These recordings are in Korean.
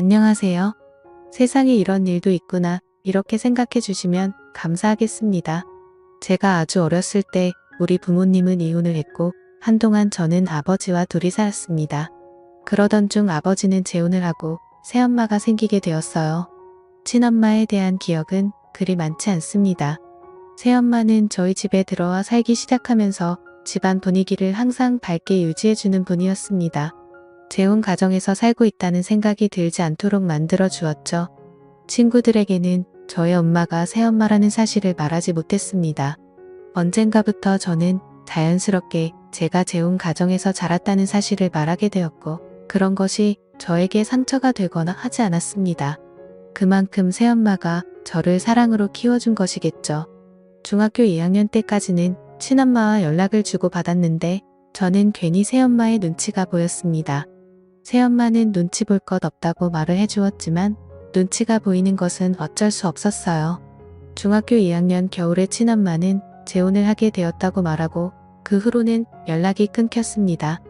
안녕하세요. 세상에 이런 일도 있구나. 이렇게 생각해 주시면 감사하겠습니다. 제가 아주 어렸을 때 우리 부모님은 이혼을 했고 한동안 저는 아버지와 둘이 살았습니다. 그러던 중 아버지는 재혼을 하고 새엄마가 생기게 되었어요. 친엄마에 대한 기억은 그리 많지 않습니다. 새엄마는 저희 집에 들어와 살기 시작하면서 집안 분위기를 항상 밝게 유지해주는 분이었습니다. 재혼 가정에서 살고 있다는 생각이 들지 않도록 만들어 주었죠. 친구들에게는 저의 엄마가 새엄마라는 사실을 말하지 못했습니다. 언젠가부터 저는 자연스럽게 제가 재혼 가정에서 자랐다는 사실을 말하게 되었고 그런 것이 저에게 상처가 되거나 하지 않았습니다. 그만큼 새엄마가 저를 사랑으로 키워준 것이겠죠. 중학교 2학년 때까지는 친엄마와 연락을 주고 받았는데 저는 괜히 새엄마의 눈치가 보였습니다. 새엄마는 눈치 볼 것 없다고 말을 해주었지만 눈치가 보이는 것은 어쩔 수 없었어요. 중학교 2학년 겨울에 친엄마는 재혼을 하게 되었다고 말하고 그 후로는 연락이 끊겼습니다.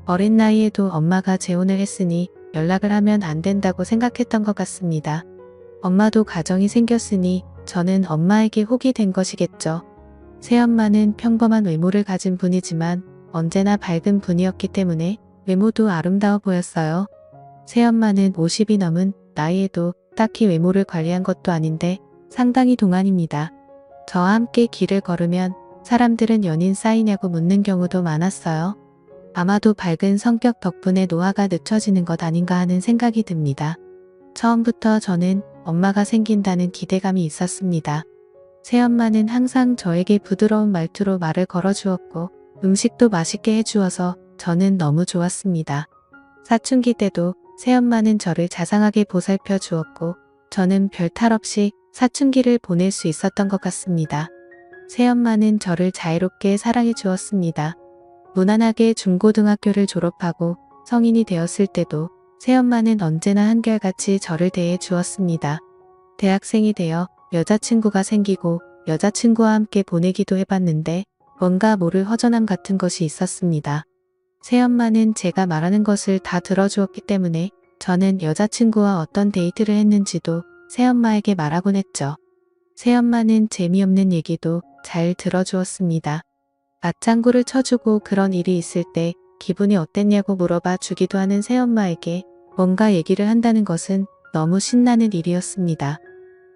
어린 나이에도 엄마가 재혼을 했으니 연락을 하면 안 된다고 생각했던 것 같습니다. 엄마도 가정이 생겼으니 저는 엄마에게 혹이 된 것이겠죠. 새엄마는 평범한 외모를 가진 분이지만 언제나 밝은 분이었기 때문에 외모도 아름다워 보였어요. 새엄마는 50이 넘은 나이에도 딱히 외모를 관리한 것도 아닌데 상당히 동안입니다. 저와 함께 길을 걸으면 사람들은 연인 사이냐고 묻는 경우도 많았어요. 아마도 밝은 성격 덕분에 노화가 늦춰지는 것 아닌가 하는 생각이 듭니다. 처음부터 저는 엄마가 생긴다는 기대감이 있었습니다. 새엄마는 항상 저에게 부드러운 말투로 말을 걸어주었고 음식도 맛있게 해주어서 저는 너무 좋았습니다. 사춘기 때도 새엄마는 저를 자상하게 보살펴 주었고 저는 별 탈 없이 사춘기를 보낼 수 있었던 것 같습니다. 새엄마는 저를 자유롭게 사랑해 주었습니다. 무난하게 중고등학교를 졸업하고 성인이 되었을 때도 새엄마는 언제나 한결같이 저를 대해 주었습니다. 대학생이 되어 여자친구가 생기고 여자친구와 함께 보내기도 해봤는데 뭔가 모를 허전함 같은 것이 있었습니다. 새엄마는 제가 말하는 것을 다 들어주었기 때문에 저는 여자친구와 어떤 데이트를 했는지도 새엄마에게 말하곤 했죠. 새엄마는 재미없는 얘기도 잘 들어주었습니다. 맞장구를 쳐주고 그런 일이 있을 때 기분이 어땠냐고 물어봐 주기도 하는 새엄마에게 뭔가 얘기를 한다는 것은 너무 신나는 일이었습니다.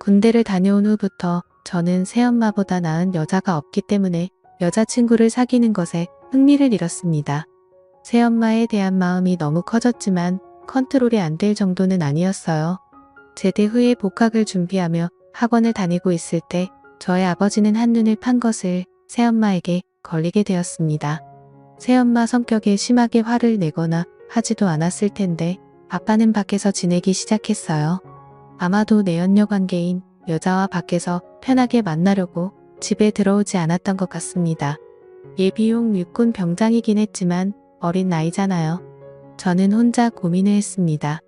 군대를 다녀온 후부터 저는 새엄마보다 나은 여자가 없기 때문에 여자친구를 사귀는 것에 흥미를 잃었습니다. 새엄마에 대한 마음이 너무 커졌지만 컨트롤이 안 될 정도는 아니었어요. 제대 후에 복학을 준비하며 학원을 다니고 있을 때 저의 아버지는 한눈을 판 것을 새엄마에게 걸리게 되었습니다. 새엄마 성격에 심하게 화를 내거나 하지도 않았을 텐데 아빠는 밖에서 지내기 시작했어요. 아마도 내연녀 관계인 여자와 밖에서 편하게 만나려고 집에 들어오지 않았던 것 같습니다. 예비용 육군 병장이긴 했지만 어린 나이잖아요. 저는 혼자 고민을 했습니다.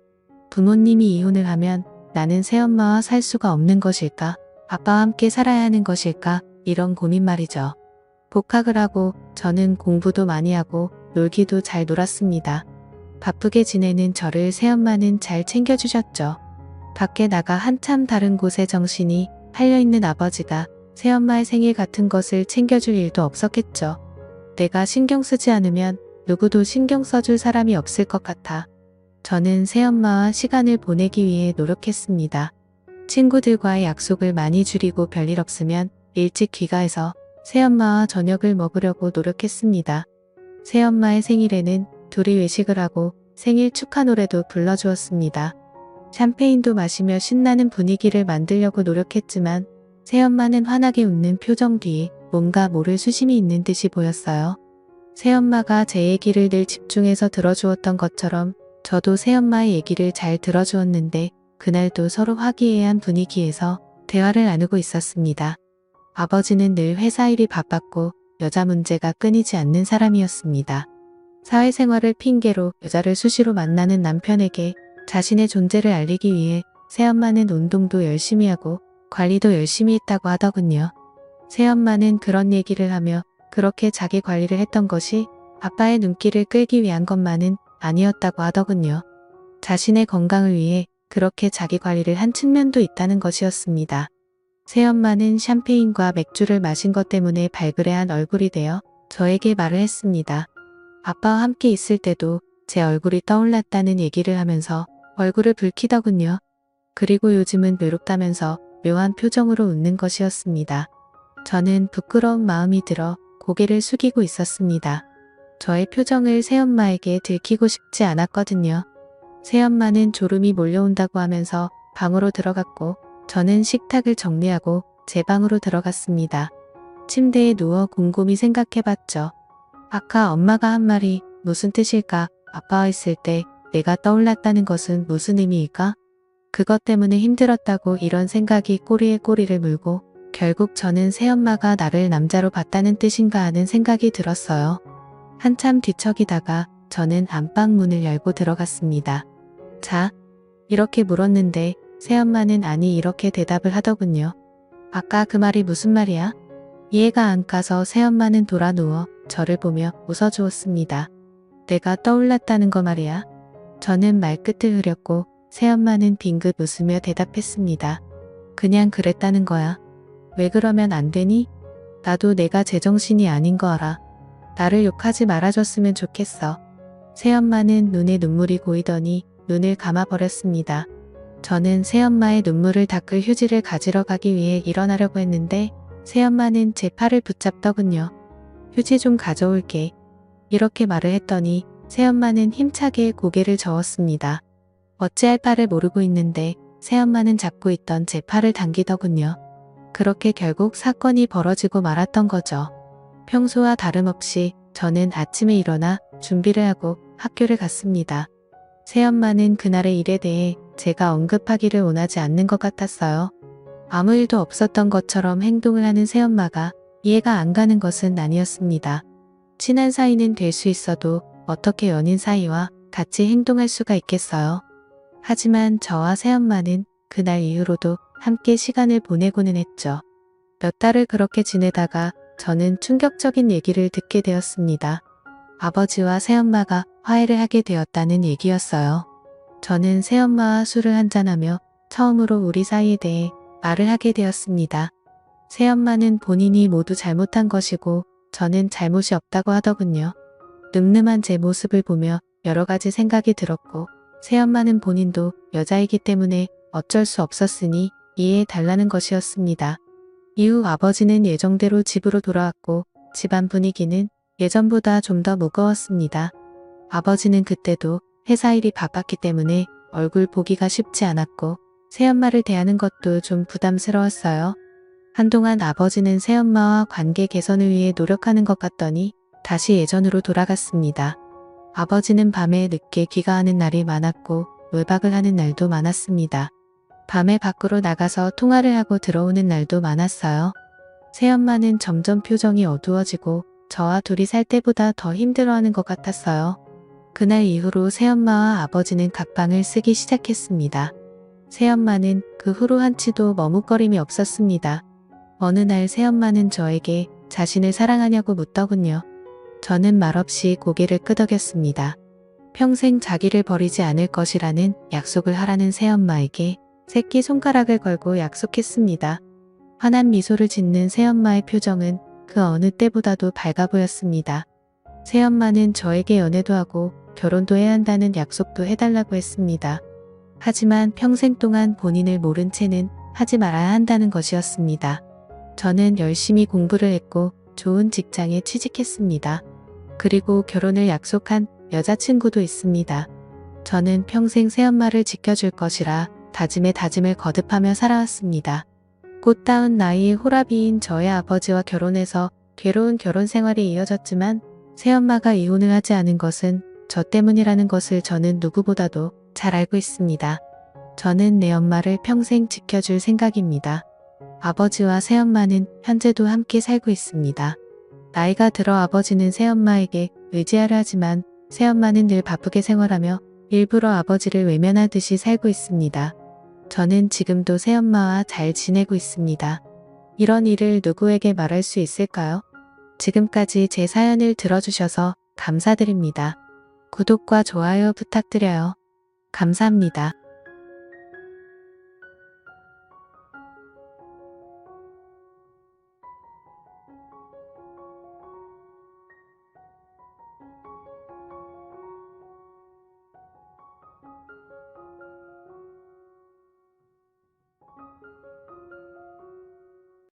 부모님이 이혼을 하면 나는 새엄마와 살 수가 없는 것일까? 아빠와 함께 살아야 하는 것일까? 이런 고민 말이죠. 복학을 하고 저는 공부도 많이 하고 놀기도 잘 놀았습니다. 바쁘게 지내는 저를 새엄마는 잘 챙겨주셨죠. 밖에 나가 한참 다른 곳에 정신이 팔려있는 아버지가 새엄마의 생일 같은 것을 챙겨줄 일도 없었겠죠. 내가 신경 쓰지 않으면 누구도 신경 써줄 사람이 없을 것 같아. 저는 새엄마와 시간을 보내기 위해 노력했습니다. 친구들과의 약속을 많이 줄이고 별일 없으면 일찍 귀가해서 새엄마와 저녁을 먹으려고 노력했습니다. 새엄마의 생일에는 둘이 외식을 하고 생일 축하 노래도 불러주었습니다. 샴페인도 마시며 신나는 분위기를 만들려고 노력했지만 새엄마는 환하게 웃는 표정 뒤에 뭔가 모를 수심이 있는 듯이 보였어요. 새엄마가 제 얘기를 늘 집중해서 들어주었던 것처럼 저도 새엄마의 얘기를 잘 들어주었는데 그날도 서로 화기애애한 분위기에서 대화를 나누고 있었습니다. 아버지는 늘 회사 일이 바빴고 여자 문제가 끊이지 않는 사람이었습니다. 사회생활을 핑계로 여자를 수시로 만나는 남편에게 자신의 존재를 알리기 위해 새엄마는 운동도 열심히 하고 관리도 열심히 했다고 하더군요. 새엄마는 그런 얘기를 하며 그렇게 자기 관리를 했던 것이 아빠의 눈길을 끌기 위한 것만은 아니었다고 하더군요. 자신의 건강을 위해 그렇게 자기 관리를 한 측면도 있다는 것이었습니다. 새엄마는 샴페인과 맥주를 마신 것 때문에 발그레한 얼굴이 되어 저에게 말을 했습니다. 아빠와 함께 있을 때도 제 얼굴이 떠올랐다는 얘기를 하면서 얼굴을 붉히더군요. 그리고 요즘은 외롭다면서 묘한 표정으로 웃는 것이었습니다. 저는 부끄러운 마음이 들어 고개를 숙이고 있었습니다. 저의 표정을 새엄마에게 들키고 싶지 않았거든요. 새엄마는 졸음이 몰려온다고 하면서 방으로 들어갔고 저는 식탁을 정리하고 제 방으로 들어갔습니다. 침대에 누워 곰곰이 생각해봤죠. 아까 엄마가 한 말이 무슨 뜻일까? 아빠와 있을 때 내가 떠올랐다는 것은 무슨 의미일까? 그것 때문에 힘들었다고 이런 생각이 꼬리에 꼬리를 물고 결국 저는 새엄마가 나를 남자로 봤다는 뜻인가 하는 생각이 들었어요. 한참 뒤척이다가 저는 안방 문을 열고 들어갔습니다. 자, 이렇게 물었는데 새엄마는 아니 이렇게 대답을 하더군요. 아까 그 말이 무슨 말이야? 이해가 안 가서 새엄마는 돌아 누워 저를 보며 웃어주었습니다. 내가 떠올랐다는 거 말이야. 저는 말끝을 흐렸고 새엄마는 빙긋 웃으며 대답했습니다. 그냥 그랬다는 거야. 왜 그러면 안 되니? 나도 내가 제정신이 아닌 거 알아. 나를 욕하지 말아줬으면 좋겠어. 새엄마는 눈에 눈물이 고이더니 눈을 감아버렸습니다. 저는 새엄마의 눈물을 닦을 휴지를 가지러 가기 위해 일어나려고 했는데 새엄마는 제 팔을 붙잡더군요. 휴지 좀 가져올게. 이렇게 말을 했더니 새엄마는 힘차게 고개를 저었습니다. 어찌할 바를 모르고 있는데 새엄마는 잡고 있던 제 팔을 당기더군요. 그렇게 결국 사건이 벌어지고 말았던 거죠. 평소와 다름없이 저는 아침에 일어나 준비를 하고 학교를 갔습니다. 새엄마는 그날의 일에 대해 제가 언급하기를 원하지 않는 것 같았어요. 아무 일도 없었던 것처럼 행동을 하는 새엄마가 이해가 안 가는 것은 아니었습니다. 친한 사이는 될 수 있어도 어떻게 연인 사이와 같이 행동할 수가 있겠어요. 하지만 저와 새엄마는 그날 이후로도 함께 시간을 보내고는 했죠. 몇 달을 그렇게 지내다가 저는 충격적인 얘기를 듣게 되었습니다. 아버지와 새엄마가 화해를 하게 되었다는 얘기였어요. 저는 새엄마와 술을 한잔하며 처음으로 우리 사이에 대해 말을 하게 되었습니다. 새엄마는 본인이 모두 잘못한 것이고 저는 잘못이 없다고 하더군요. 늠름한 제 모습을 보며 여러 가지 생각이 들었고 새엄마는 본인도 여자이기 때문에 어쩔 수 없었으니 이해해 달라는 것이었습니다. 이후 아버지는 예정대로 집으로 돌아왔고 집안 분위기는 예전보다 좀 더 무거웠습니다. 아버지는 그때도 회사 일이 바빴기 때문에 얼굴 보기가 쉽지 않았고 새엄마를 대하는 것도 좀 부담스러웠어요. 한동안 아버지는 새엄마와 관계 개선을 위해 노력하는 것 같더니 다시 예전으로 돌아갔습니다. 아버지는 밤에 늦게 귀가하는 날이 많았고 외박을 하는 날도 많았습니다. 밤에 밖으로 나가서 통화를 하고 들어오는 날도 많았어요. 새엄마는 점점 표정이 어두워지고 저와 둘이 살 때보다 더 힘들어하는 것 같았어요. 그날 이후로 새엄마와 아버지는 각방을 쓰기 시작했습니다. 새엄마는 그 후로 한치도 머뭇거림이 없었습니다. 어느 날 새엄마는 저에게 자신을 사랑하냐고 묻더군요. 저는 말없이 고개를 끄덕였습니다. 평생 자기를 버리지 않을 것이라는 약속을 하라는 새엄마에게 새끼손가락을 걸고 약속했습니다. 환한 미소를 짓는 새엄마의 표정은 그 어느 때보다도 밝아 보였습니다. 새엄마는 저에게 연애도 하고 결혼도 해야 한다는 약속도 해달라고 했습니다. 하지만 평생 동안 본인을 모른 채는 하지 말아야 한다는 것이었습니다. 저는 열심히 공부를 했고 좋은 직장에 취직했습니다. 그리고 결혼을 약속한 여자친구도 있습니다. 저는 평생 새엄마를 지켜줄 것이라 다짐에 다짐을 거듭하며 살아왔습니다. 꽃다운 나이의 호라비인 저의 아버지와 결혼해서 괴로운 결혼 생활이 이어졌지만 새엄마가 이혼을 하지 않은 것은 저 때문이라는 것을 저는 누구보다도 잘 알고 있습니다. 저는 내 엄마를 평생 지켜줄 생각입니다. 아버지와 새엄마는 현재도 함께 살고 있습니다. 나이가 들어 아버지는 새엄마에게 의지하려 하지만 새엄마는 늘 바쁘게 생활하며 일부러 아버지를 외면하듯이 살고 있습니다. 저는 지금도 새엄마와 잘 지내고 있습니다. 이런 일을 누구에게 말할 수 있을까요? 지금까지 제 사연을 들어주셔서 감사드립니다. 구독과 좋아요 부탁드려요. 감사합니다.